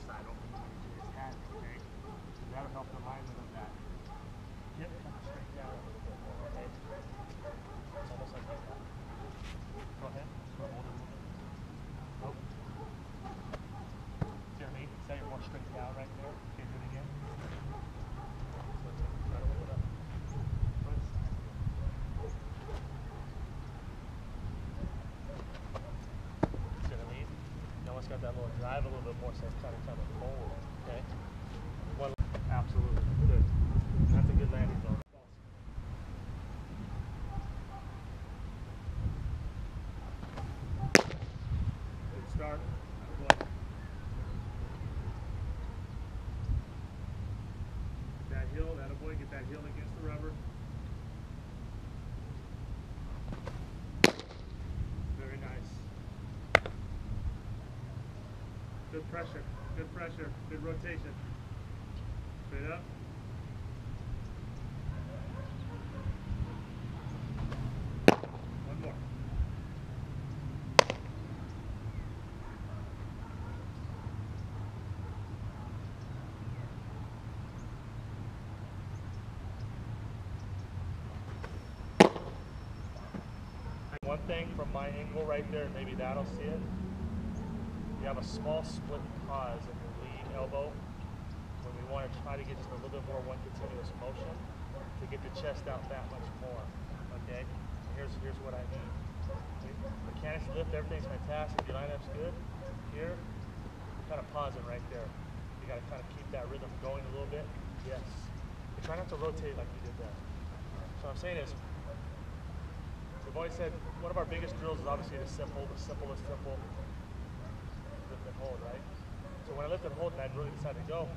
side, open to his hat, okay? That'll help the alignment of that hip coming straight down a little bit more, okay? It's almost like that. Go ahead. Just hold it a little bit. Nope. See what I mean? See how you're more straight down right there? Okay, do it again. So try to hold it up. Front side. See what I mean? You almost got that little drive a little bit more, so it's kind of forward, okay? One. Absolutely. Good. That's a good landing zone. Good start. Get that heel, that avoid, get that heel against the rubber. Very nice. Good pressure, good rotation. Straight up. One more. One thing from my angle right there, maybe that'll see it. You have a small split pause in your lead elbow when we want to try to get just a little bit more one continuous motion to get the chest out that much more. Okay? And here's what I mean. Mechanics lift, everything's fantastic. Your lineup's good. Here, kind of pausing right there. You got to kind of keep that rhythm going a little bit. Yes. You try not to rotate like you did there. So what I'm saying is, we've always said one of our biggest drills is obviously the simplest simple. Lift and hold, right? So when I lift and hold and I really decide to go,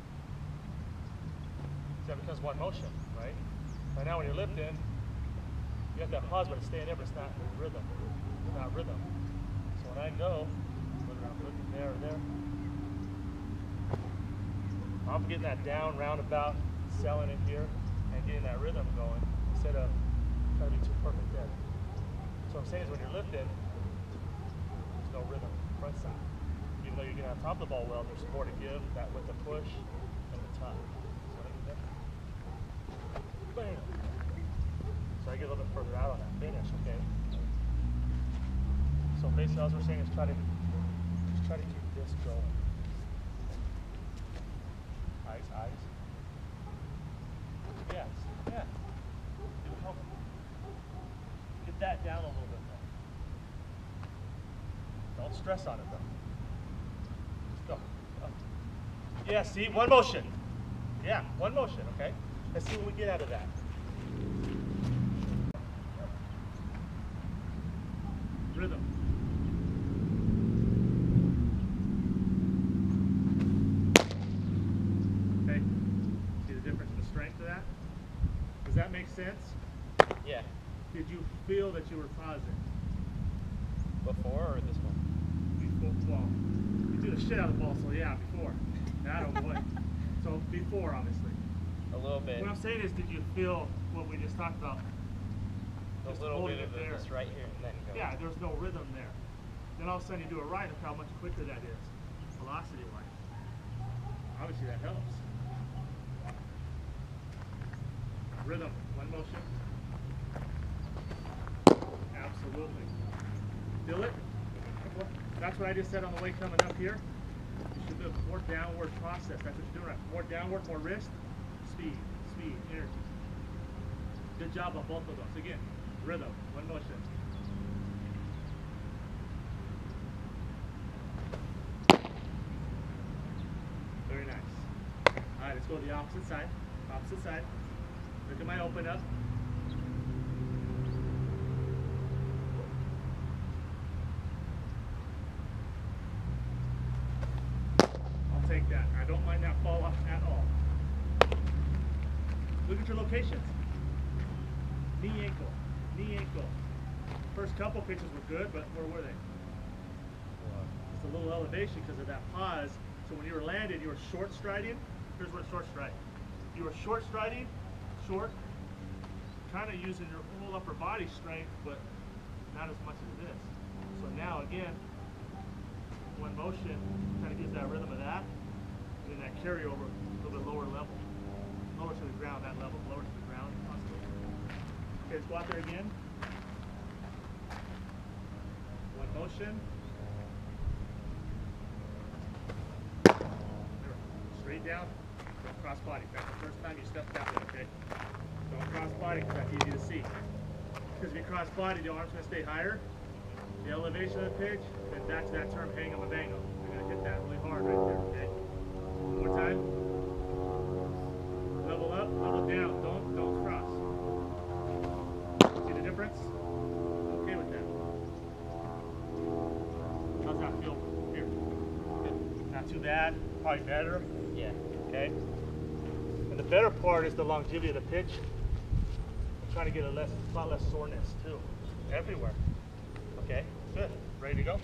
that becomes one motion, right? Right now when you're lifting, you have that pause, but it's staying there, but it's not rhythm. It's not rhythm. So when I go, whether I'm lifting there or there, I'm getting that down roundabout, selling it here, and getting that rhythm going instead of trying to be too perfect there. So what I'm saying is when you're lifting, there's no rhythm front side. Even though you're getting on top of the ball well, there's more to give, that with the push and the top. Bam. So I get a little bit further out on that finish, okay? So basically all we're saying is try to keep this going. Eyes. Yes, yeah. It'll help. Get that down a little bit more. Don't stress on it though. Go. Yeah, see, one motion. Yeah, one motion, okay? Let's see what we get out of that. Rhythm. Okay, see the difference in the strength of that? Does that make sense? Yeah. Did you feel that you were pausing? Before or this one? Before, well, you do the shit out of the ball, so yeah, before. That or what? So before, obviously. A little bit. What I'm saying is, did you feel what we just talked about? A little bit of this right here and then go. Yeah, there's no rhythm there. Then all of a sudden you do it right, look how much quicker that is, velocity-wise. Obviously that helps. Rhythm, one motion. Absolutely. Feel it? That's what I just said on the way coming up here. You should do a more downward process. That's what you're doing right. More downward, more wrist, speed, energy. Good job on both of those. Again, rhythm, one motion. Very nice. All right, let's go to the opposite side. Opposite side. Look at my open up. I'll take that. I don't mind that fall off at all. Look at your locations. Knee, ankle. Knee, ankle. First couple pitches were good, but where were they? Just a little elevation because of that pause. So when you were landing, you were short striding. Here's what short stride. You were short striding, short, kind of using your whole upper body strength, but not as much as this. So now again, one motion kind of gives that rhythm of that. that carryover a little bit lower level. Lower to the ground, that level, lower to the ground. Okay, let's go out there again. One motion. Straight down, don't cross body. That's the first time you step that way, okay? Don't cross body because that's easy to see. Because if you cross body, the arm's going to stay higher. The elevation of the pitch, then back to that term, hang 'em and bang 'em. You're going to hit that really hard right there, okay? One more time. Level up, level down. Don't cross. See the difference? Okay with that. How's that feel here? Not too bad, probably better. Yeah. Okay. And the better part is the longevity of the pitch. I'm trying to get a lot less soreness too, everywhere. Okay, good. Ready to go? Okay.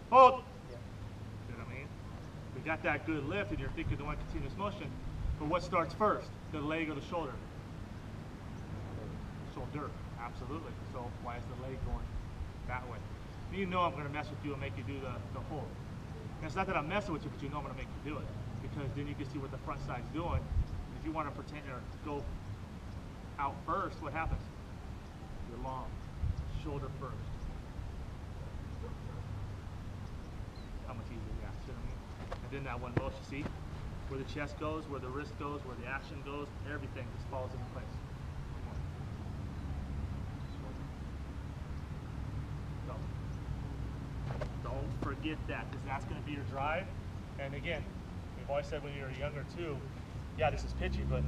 Hold. Yeah. See what I mean? We got that good lift, and you're thinking the one continuous motion. But what starts first? The leg or the shoulder? Shoulder. Absolutely. So why is the leg going that way? You know I'm going to mess with you and make you do the hold. And it's not that I'm messing with you, but you know I'm going to make you do it. Because then you can see what the front side's doing. If you want to pretend or go out first, what happens? You're long. Shoulder first. How much easier, yeah. See what I mean? And then that one motion, see? Where the chest goes, where the wrist goes, where the action goes, everything just falls into place. Don't forget that, because that's going to be your drive. And again, we've always said when you're younger too, yeah, this is pitching, but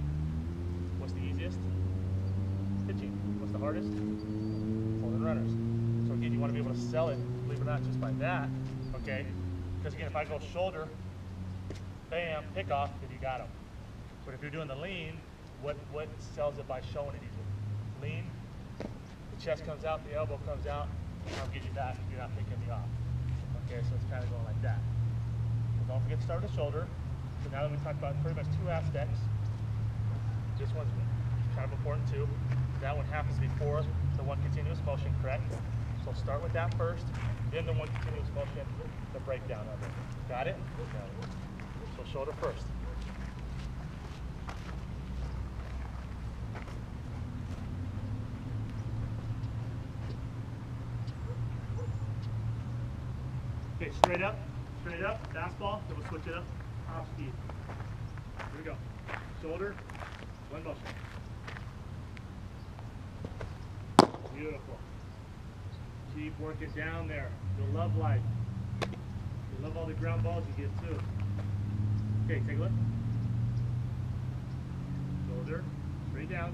what's the easiest? Pitching. What's the hardest? Holding runners. So again, you want to be able to sell it, believe it or not, just by that, okay? Because again, if I go shoulder, bam, pick off, then you got them. But if you're doing the lean, what sells it by showing it easy? Lean, the chest comes out, the elbow comes out, I'll get you back if you're not picking me off. Okay, so it's kind of going like that. So don't forget to start with the shoulder. So now that we talked about pretty much two aspects, this one's kind of important too. That one happens before the one continuous motion, correct? So start with that first, then the one continuous motion, the breakdown of it. Got it? So shoulder first. Okay, straight up, fastball, then we'll switch it up, off speed. Here we go. Shoulder, one motion. Beautiful. Keep working down there. You'll love life. You'll love all the ground balls you get too. Okay, take a look. Shoulder, straight down.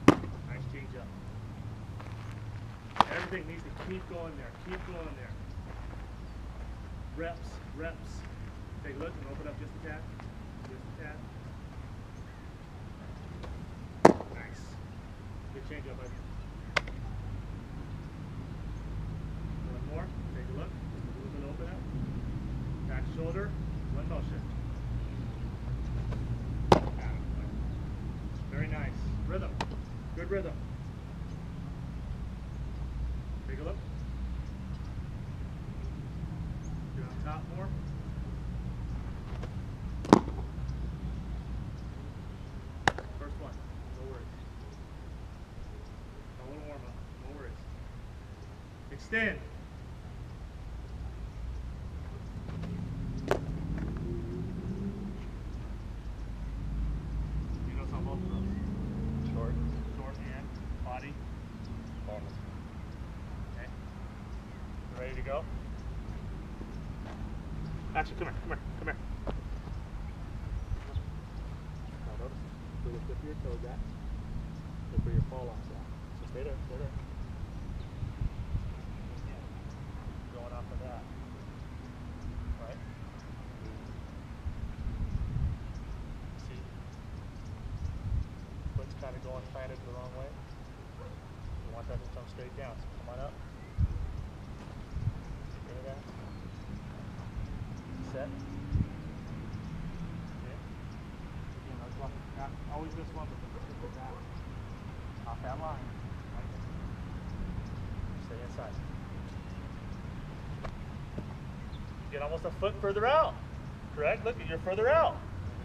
Nice change up. Everything needs to keep going there. Keep going there. Reps, reps. Take a look and open up just a tad. Just a tad. Nice. Good change up, buddy. One more. Take a look. Move and open up. Back shoulder. One motion. Got it. Very nice. Rhythm. Good rhythm. Take a look. Get on top more. First one. No worries. A little warm up. No worries. Extend. You know some both of those. Short and body. Okay. Ready to go? Actually, come here. Now notice where the tip of your toes at. Look where your fall off's at. So stay there. Going off of that. Right? See? Foot's kind of going planted the wrong way. You want that to come straight down. So come on up. Get rid of that. Set. Okay. Again, not always this one, but the back. Off that line. Right? side. Get almost a foot further out. Correct? Look, you're further out.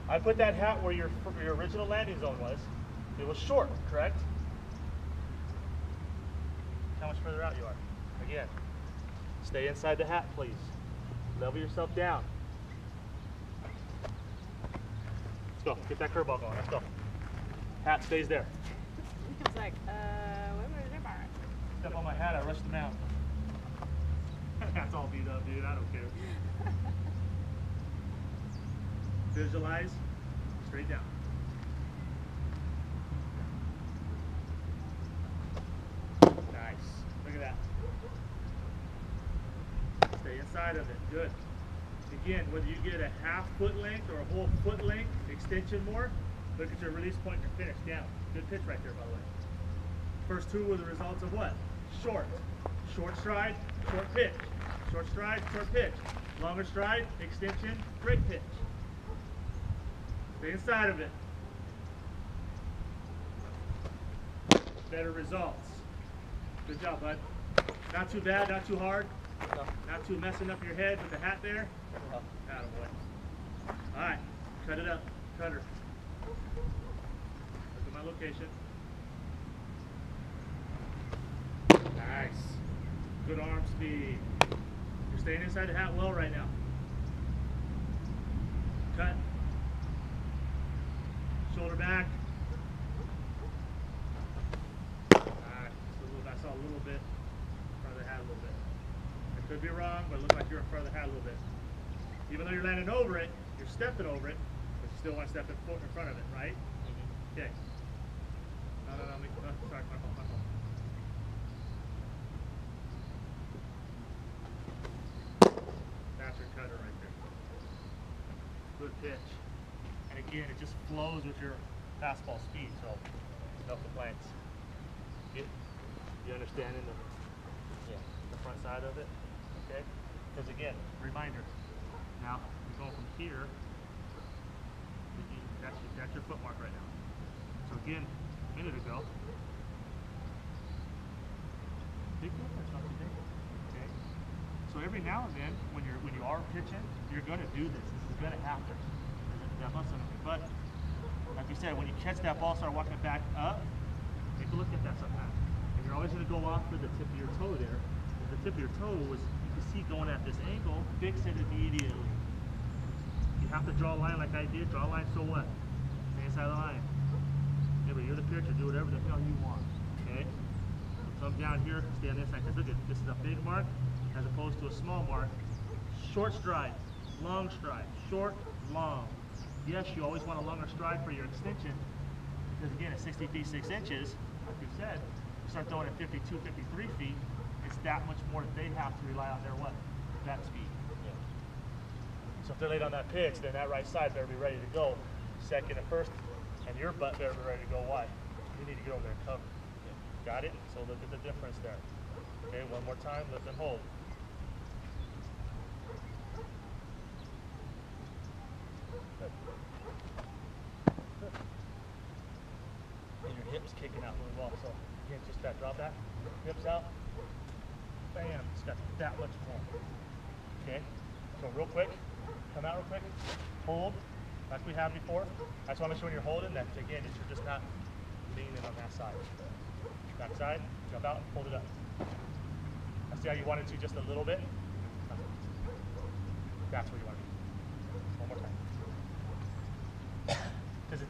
I put that hat where your original landing zone was. It was short, correct? How much further out you are. Again, stay inside the hat, please. Level yourself down. Let's go. Get that curveball going. Let's go. Hat stays there. It's like, where is it? Step on my hat, I rushed him out. That's all beat up, dude. I don't care. Visualize, straight down. Nice. Look at that. Stay inside of it. Good. Again, whether you get a half foot length or a whole foot length extension more, look at your release point and your finish down. Good pitch right there, by the way. First two were the results of what? Short. Short stride, short pitch. Short stride, short pitch. Longer stride, extension, great pitch. Stay inside of it. Better results. Good job, bud. Not too bad, not too hard. No. Not too messing up your head with the hat there. No. Attaboy. All right, cut it up. Cutter. Look at my location. Nice. Good arm speed. You're staying inside the hat well right now. Cut. Shoulder back. I saw a little bit in front of the hat a little bit. I could be wrong, but it looked like you're in front of the hat a little bit. Even though you're landing over it, you're stepping over it, but you still want to step in front of it, right? Okay. No, sorry, my fault. That's your cutter right there. Good pitch. And again, it just flows with your fastball speed, so no complaints. You understanding the front side of it? Okay? Because again, reminder, now you're going from here, that's your foot mark right now. So again, a minute ago, big difference, don't you think? Okay? So every now and then, when you are pitching, you're going to do this. This is going to happen. That muscle, but like you said, when you catch that ball, start walking it back up, take a look at that sometimes. And you're always going to go off for the tip of your toe there. If the tip of your toe was, you can see going at this angle, fix it immediately. You have to draw a line like I did. Draw a line, so what? Stay inside the line. Yeah, but you're the pitcher, do whatever the hell you want. Okay? So come down here, stay on this side. Because look at this is a big mark as opposed to a small mark. Short stride, long stride, short, long. Yes, you always want a longer stride for your extension, because again, at 60 feet 6 inches, like you said, you start throwing at 52, 53 feet, it's that much more that they have to rely on their what? That speed. Yeah. So if they're late on that pitch, then that right side better be ready to go. Second and first, and your butt better be ready to go. Why? You need to get over there and cover. Yeah. Got it? So look at the difference there. Okay, one more time, lift and hold. And your hips kicking out really well. So again, just that drop back, hips out, bam, it's got that much more. Okay, so real quick, come out real quick, hold, like we have before. I just want to make sure when you're holding that, again, you're just not leaning on that side. Back side, jump out, hold it up. I see how you wanted to just a little bit. That's where you want to be. One more time. Because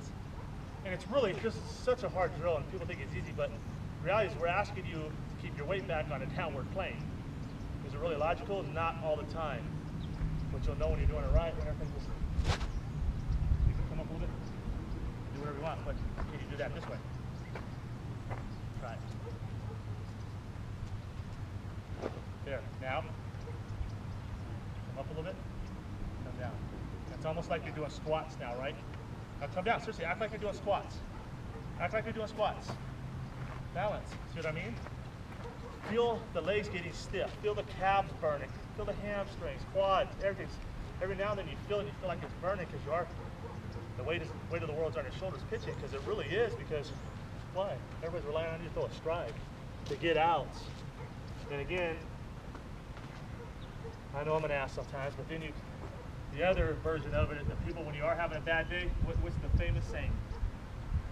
it's really just such a hard drill, and people think it's easy, but the reality is we're asking you to keep your weight back on a downward plane. Is it really logical? Not all the time. But you'll know when you're doing it right, when everything just, you can come up a little bit, do whatever you want, but can you do that this way? Try it. There, now, come up a little bit, come down. It's almost like you're doing squats now, right? Now come down, seriously, act like you're doing squats. Act like you're doing squats. Balance, see what I mean? Feel the legs getting stiff, feel the calves burning, feel the hamstrings, quads, everything. Every now and then you feel like it's burning because you are, the weight of the world's on your shoulders pitching, because it really is, because why? Everybody's relying on you to throw a stride, to get outs. And again, I know I'm an ass sometimes, but then the other version of it is that people, when you are having a bad day, what's the famous saying?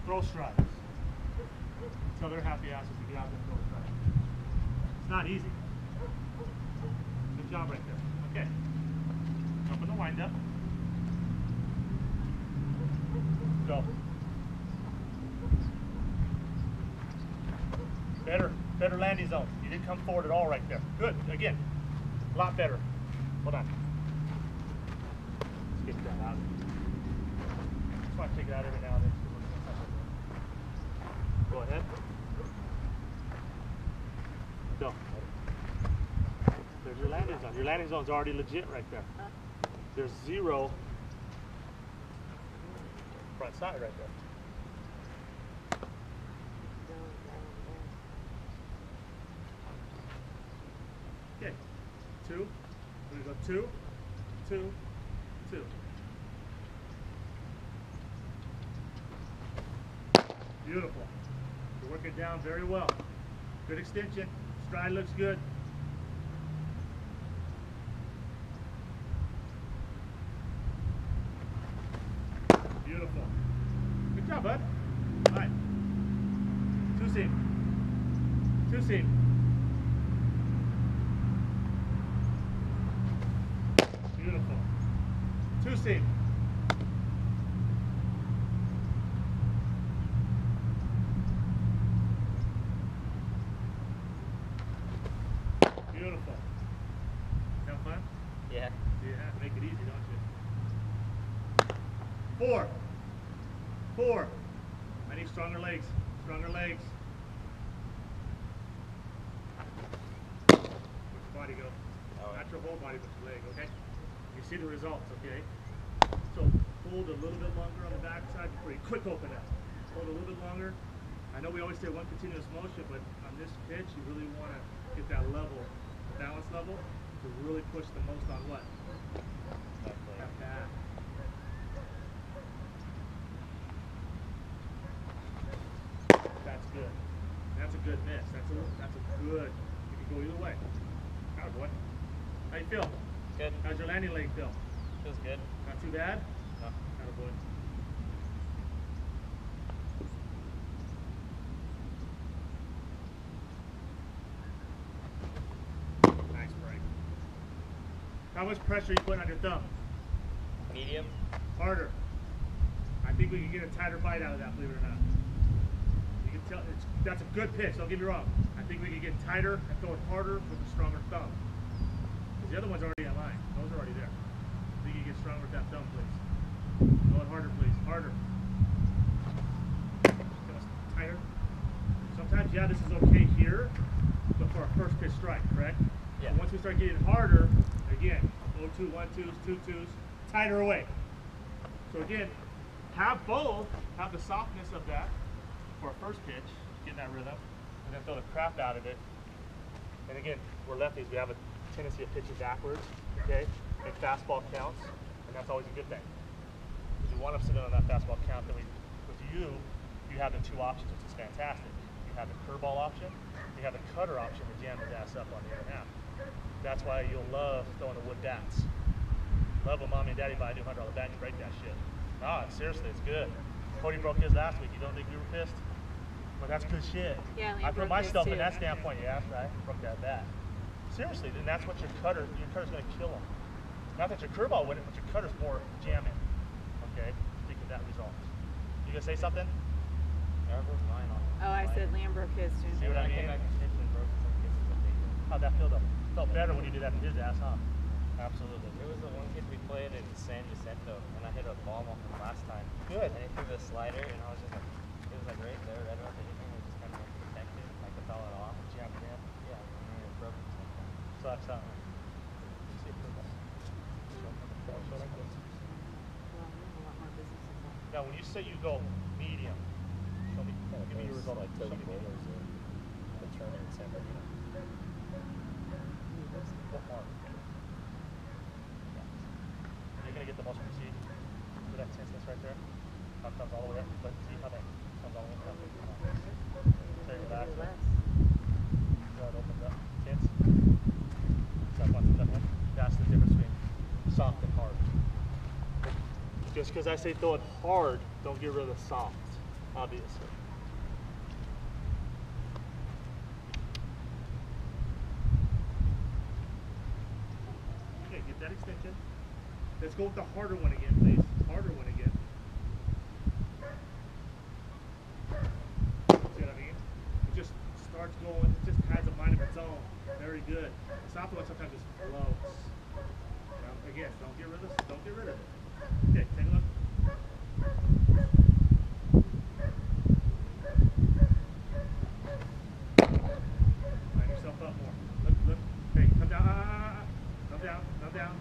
Throw strides. Tell their happy asses to get out there and throw strides. It's not easy. Good job right there. Okay. Jump in the wind up. Go. Better landing zone. You didn't come forward at all right there. Good. Again, a lot better. Hold on. Let's get that out. Just want to take it out every now and then. Go ahead. Go. There's your landing zone. Your landing zone's already legit right there. There's 0 front side right there. Okay. 2. We're going to go 2, 2, 2. Beautiful. You're working down very well. Good extension. Stride looks good. Beautiful. Good job, bud. All right. 2 seam. 2 seam. Beautiful. 2 seam. Beautiful. Have fun? Yeah. Yeah, make it easy, don't you? 4. 4. I need stronger legs. Stronger legs. Where's your body go? Not your whole body, but your leg, okay? You see the results, okay? So hold a little bit longer on the back side before you quick open up. Hold a little bit longer. I know we always say one continuous motion, but on this pitch, you really want to get that level, the balance level, to really push the most on what? That back. That's good. That's a good miss. That's a good. You can go either way. Atta boy. How you feel? Good. How's your landing leg feel? Feels good. Not too bad? No. Atta boy. Nice break. How much pressure are you putting on your thumb? Medium. Harder. I think we can get a tighter bite out of that, believe it or not. You can tell that's a good pitch, don't get me wrong. I think we can get tighter and throw it harder with a stronger thumb. Because the other one's already in line. Those are already there. I think you can get stronger with that thumb, please. Throw it harder, please. Harder. Tighter. Sometimes, yeah, this is okay here, but for our first pitch strike, correct? Yeah. So once we start getting harder, again, 0-2, 1-2s, 2-2s, tighter away. So again, have both, have the softness of that for a first pitch, get that rhythm, and then throw the crap out of it. And again, we're lefties, we have a tendency of pitching backwards, okay? And fastball counts, and that's always a good thing. Because you want to sit in on that fastball count, then with you have the 2 options, which is fantastic. You have the curveball option, you have the cutter option to jam his ass up on the other half. That's why you'll love throwing the wood bats. Love when mommy and daddy buy a new $100 bat and you break that shit. Ah, seriously, it's good. Cody broke his last week. You don't think we were pissed? But that's good shit. Yeah, I put myself in that standpoint. Yeah, right. Broke that bat. Seriously, then that's what your cutter's going to kill him. Not that your curveball wouldn't, but your cutter's more jamming. Okay? Think of that result. You going to say something? I broke mine off. Oh, I said Liam broke his too. See what I mean? How'd that feel though? Felt better when you did that to his ass, huh? Absolutely. It was the one kid we played in San Jacinto, and I hit a ball off him last time. Good. And he threw the slider, and I was just like, it was like right there, right about the hit, and it just kind of like protected, like I fell it off. Jammed it in. Yeah, and then it broke his neck. So that's something. See if there's show like this. Well, we have a lot more business involved. Now, when you say you go medium, show me, give me your result. Like Show Toby me medium. Bowlers in the tournament in San Bernardino. What more? Yeah. You're gonna get the most from see. See that tenseness right there? How it comes all the way up, but see how that comes all the way up. There, relax. Less. How it opens up. Tense. just because I say throw it hard, don't get rid of the soft, obviously. Okay, get that extension. Let's go with the harder one again, please. Harder one again. See what I mean? It just starts going, it just has a mind of its own. Very good. The soft one sometimes just floats. Now, again, don't get rid of this, don't get rid of it. Okay, take a look. Line yourself up more. Look, look. Hey, come down. Come down, come down.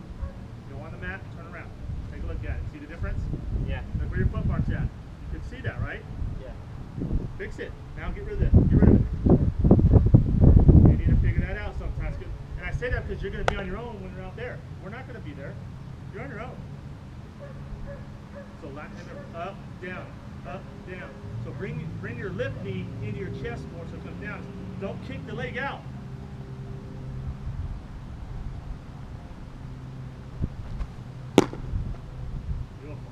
Go on the mat, turn around. Take a look at it. See the difference? Yeah. Look where your foot mark's at. You can see that, right? Yeah. Fix it. Now get rid of this. Get rid of it. You need to figure that out sometimes. And I say that because you're going to be on your own when you're out there. We're not going to be there. You're on your own. So up, down, up, down. So bring your left knee into your chest more so it comes down. Don't kick the leg out. Beautiful.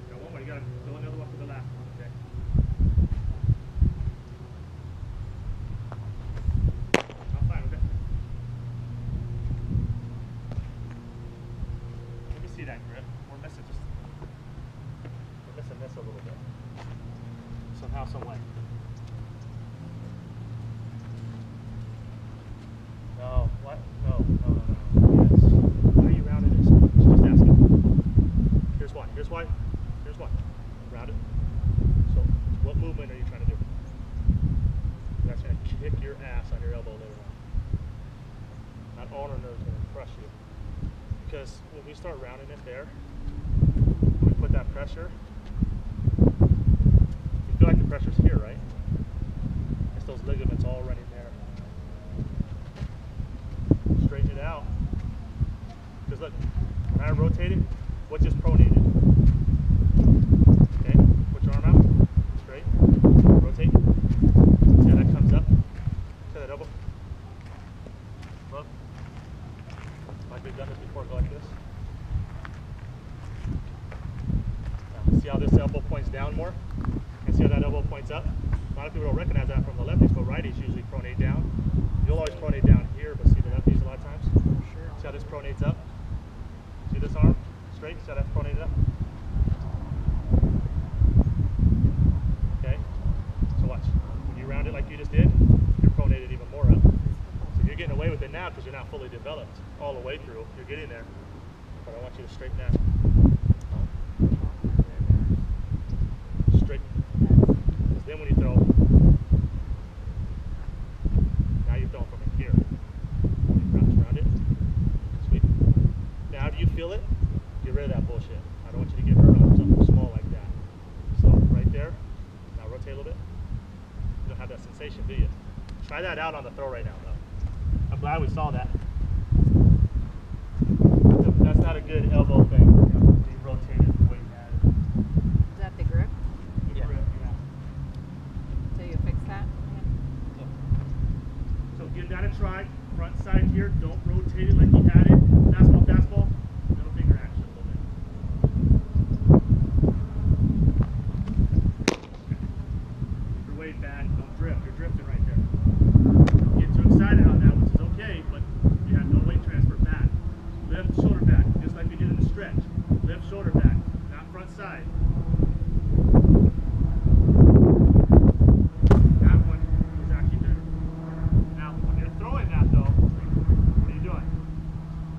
Got one more. You got to go another one for the last one, okay? I'm fine with it. Let me see that grip. We're missing this a little bit. Somehow, some way. No, what? No. Yes. Why are you rounding it so much? Just ask it. Here's why. Here's why. Here's why. Round it. So, what movement are you trying to do? That's going to kick your ass on your elbow later on. That ulnar nerve is going to crush you. Because when we start rounding it there, when we put that pressure, you feel like the pressure's here, right? It's those ligaments all running there. Straighten it out. Because look, when I rotate it, what just pronated? Okay, put your arm out, straight, rotate. See how that comes up? See that elbow? Look. Like we've done this before, go like this. Now, see how this elbow points down more? And see how that elbow points up? A lot of people don't recognize that from the lefties, but righties usually pronate down. You'll always pronate down here, but see the lefties a lot of times? Sure. See how this pronates up? See this arm? Straight? See how that's pronated up? Okay? So watch. When you round it like you just did, you're pronated even more up. So you're getting away with it now because you're not fully developed all the way through. You're getting there. But I want you to straighten that. Straighten. Because then when you throw, now you're throwing from here. You crouch around it. Sweet. Now do you feel it? Get rid of that bullshit. I don't want you to get hurt on something small like that. So right there. Now rotate a little bit. You don't have that sensation, do you? Try that out on the throw right now, though. I'm glad we saw that. That's not a good elbow thing. You know, be rotated the way you had it. Is that the grip? The grip, yeah. So you fix that? Yeah. So give that a try. Front side here. Don't rotate it like you had it. Fastball, fastball. Middle finger action a little bit. You're way back. Don't drift. You're drifting right there. Don't get too excited on that, which is okay, but you have no weight transfer back. Lift shoulder back, just like we did in the stretch. Lift shoulder back, not front side. That one is actually better. Now, when you're throwing that though, what are you doing?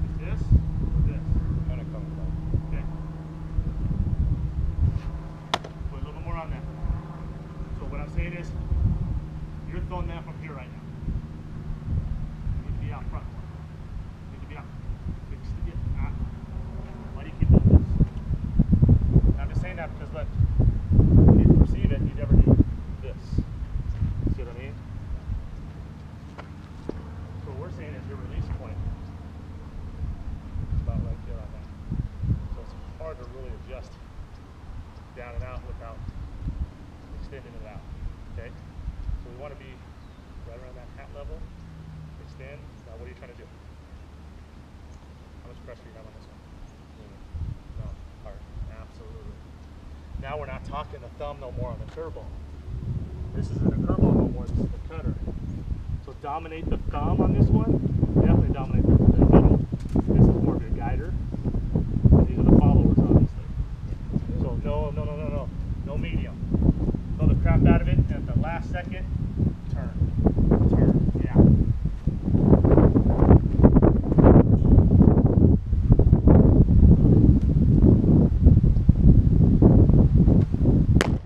Is this or this? Kind of comfortable. Okay. Put a little bit more on that. So what I'm saying is, you're throwing that from here right now. You need to be out front more. You need to be out. Why do you keep doing this? I'm just saying that because look, when you perceive it, you never do this. See what I mean? So what we're saying is your release point is about right there on that. So it's hard to really adjust down and out without extending it out. Okay? So we want to be right around that hat level. Extend. Now what are you trying to do? I'm much pressure you have on this one. No, hard. Absolutely. Now we're not talking the thumb no more on the curveball. This isn't a curveball no more, this is the cutter. So dominate the thumb on this one, definitely dominate the middle. This is more of your guider. And these are the followers, obviously. So no medium. Throw the crap out of it, and at the last second, turn, yeah.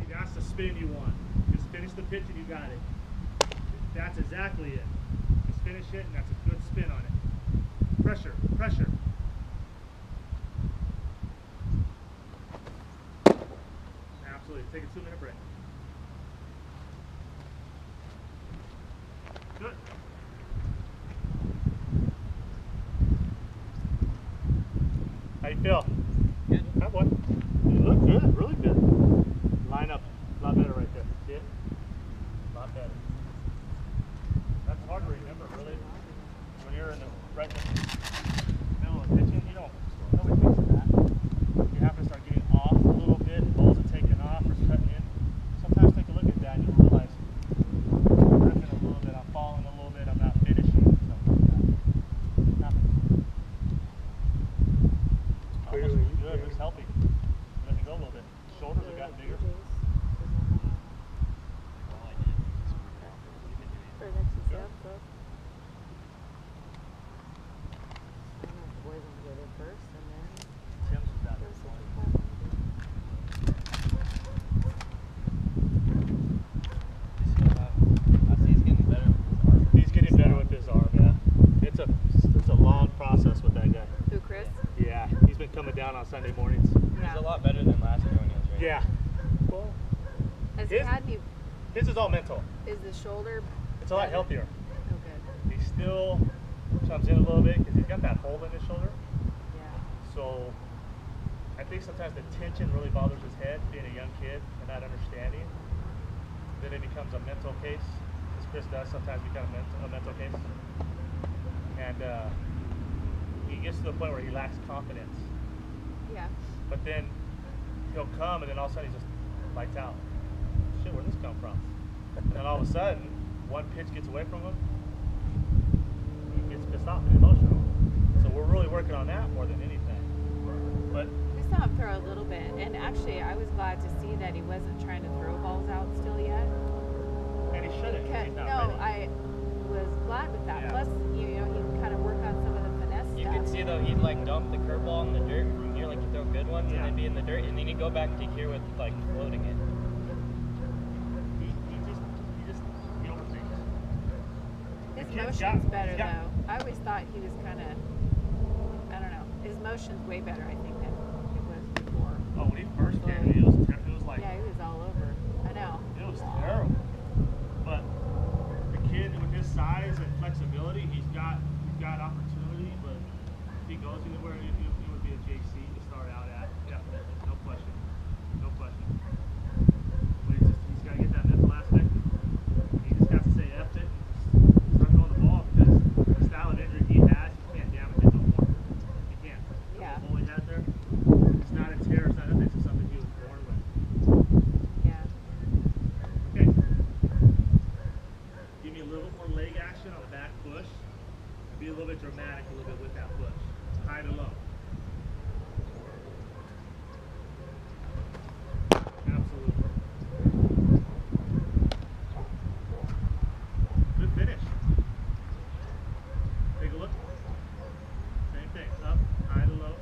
That's the spin you want. Just finish the pitch and you got it. That's exactly it. Just finish it and that's a good spin on it. Pressure, pressure. Absolutely. Take a 2-minute break. Good. How you feel? Good. That boy. You look good, really good. Line up. A lot better right there. See it? A lot better. That's hard to remember, really. When you're in the right in the middle of pitching, you don't, nobody thinks of that. You have to start getting off a little bit, balls are taking off or cutting in. Sometimes take a look at that and you'll realize I'm ripping a little bit, I'm falling a little bit, I'm not finishing, stuff like that. Happens. Almost good, it's healthy. Let me go a little bit. Shoulders have gotten bigger. Tim's was out there. He's getting better with his arm, yeah. It's a long process with that guy. Who, Kris? Yeah, he's been coming down on Sunday mornings. Yeah. He's a lot better than last year when he was ready. Yeah. Well, Has he His- had any? his is all mental. Is the shoulder? It's a lot better? healthier. Oh, good. He still comes in a little bit because he's got that hole in his shoulder. Yeah. So I think sometimes the tension really bothers his head, being a young kid and not understanding. Then it becomes a mental case, as Kris does sometimes become a mental case. And he gets to the point where he lacks confidence. Yeah. But then he'll come and then all of a sudden he just lights out. Shit, where'd this come from? And then all of a sudden, one pitch gets away from him, he gets pissed off and emotional. So we're really working on that more than anything. But We saw him throw a little bit, and actually, I was glad to see that he wasn't trying to throw balls out still yet. and he shouldn't. 'Cause he's not No, ready. I was glad with that. Yeah. Plus, you know, he can kind of work on some of the finesse You stuff. can see though he'd like dump the curveball in the dirt from here, like you throw good ones, Yeah. and then be in the dirt, and then he'd go back to here with like floating it. He overthinks. His The kid's motion's got- better he's got- though. I always thought he was kind of, I don't know. His motion's way better, I think, than it was before. Oh, when he first came, it was like Yeah, he was all over. I know. it was terrible. But the kid with his size and flexibility, he's got opportunity. But if he goes anywhere, it would be a JC to start out at. Yeah, no question, no question. But he's got to get that mental aspect. He just has to say F it and start throwing the ball because the style of injury he has, he can't damage it no more. He can't. Yeah. The hole he had there, it's not a tear, it's not nothing. It's just something he was born with. Yeah. Okay. Give me a little bit more leg action on the back push. Be a little bit dramatic a little bit with that push. High to low. Absolutely. Good finish. Take a look. Same thing. Up, high to low.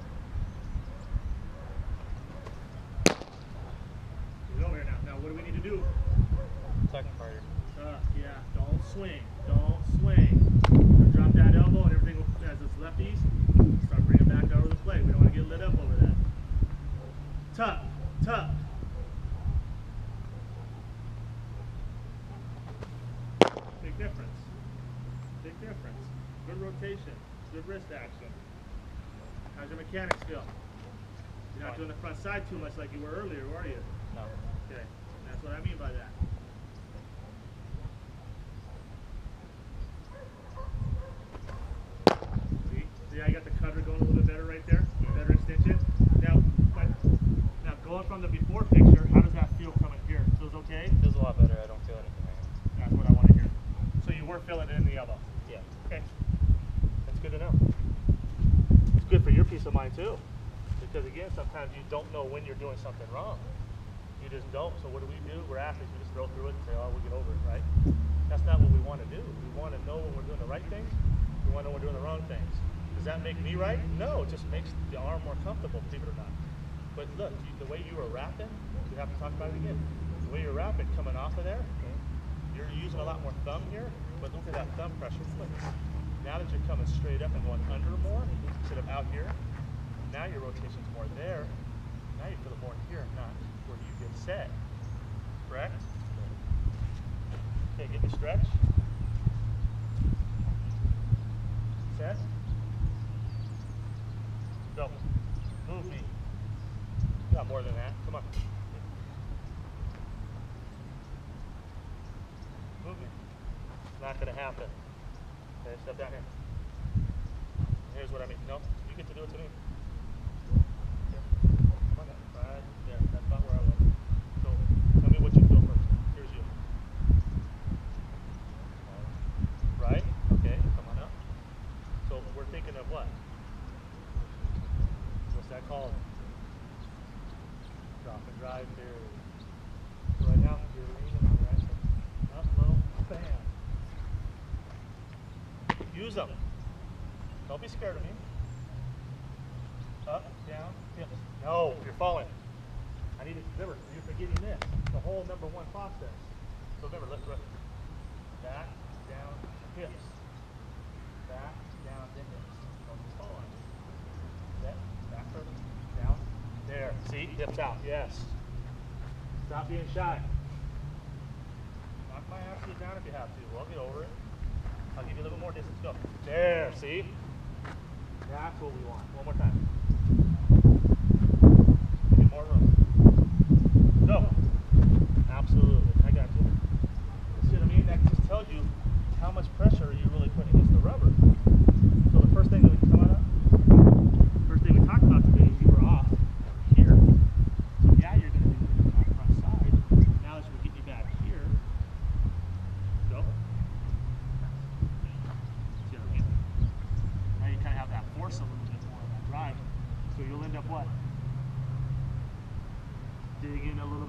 Get over here now. Now what do we need to do? Tuck harder. Yeah, don't swing. Don't swing. Drop that elbow and everything will, as it's lefties, start bringing back over the plate. We don't want to get lit up over that. Tuck, tuck. Big difference. Big difference. Good rotation. Good wrist action. How's your mechanics feel? You're not doing the front side too much like you were earlier, were you? No. Okay, that's what I mean by that. See, I got the cutter going a little bit better we're feeling it in the elbow. Yeah. Okay. That's good to know. It's good for your peace of mind too. Because again, sometimes you don't know when you're doing something wrong. You just don't. So what do? We're athletes. We just throw through it and say, oh, we'll get over it, right? That's not what we want to do. We want to know when we're doing the right things. We want to know when we're doing the wrong things. Does that make me right? No, it just makes the arm more comfortable, believe it or not. But look, the way you were wrapping, we have to talk about it again. The way you're wrapping, coming off of there, you're using a lot more thumb here, but look at that thumb pressure. Look. Now that you're coming straight up and going under more, instead of out here, now your rotation's more there. Now you feel it more here, not where you get set. Correct? Okay, get the stretch. Set. Go. Move me. You got more than that. Come on. Move me. It's not going to happen. Okay, step down here. Here's what I mean. No, you get to do it to me. Here. Come on now. Right there. That's not where I was. So, tell me what you feel first. Here's you. Right? Okay, come on up. So, we're thinking of what? What's that called? Drop and drive theory. So right now, you're leaning on the right side. Up, low, bam. Use them. Don't be scared of me. Up, down, hips. No, you're falling. I need to remember, you're forgetting this. The whole number one process. So remember, lift, lift. Back, down, hips. Back, down, then hips. Don't just fall on you. Set, back further, down. There. See? Hips out. Yes. Stop being shy. Knock my ass down if you have to. We'll get over it. I'll give you a little more distance. Go. There. See? That's what we want. One more time. Give me more room. Go. Absolutely. I got you. See what I mean? That just tells you how much pressure you really putting against the rubber. So the first thing that we come out of, first thing we talked about today is you were off here. So yeah, you're going to be moving on the front side. Now as we get you back here, go. See what I mean? Now you kind of have that force a little bit more of that drive. So you'll end up what? Dig in a little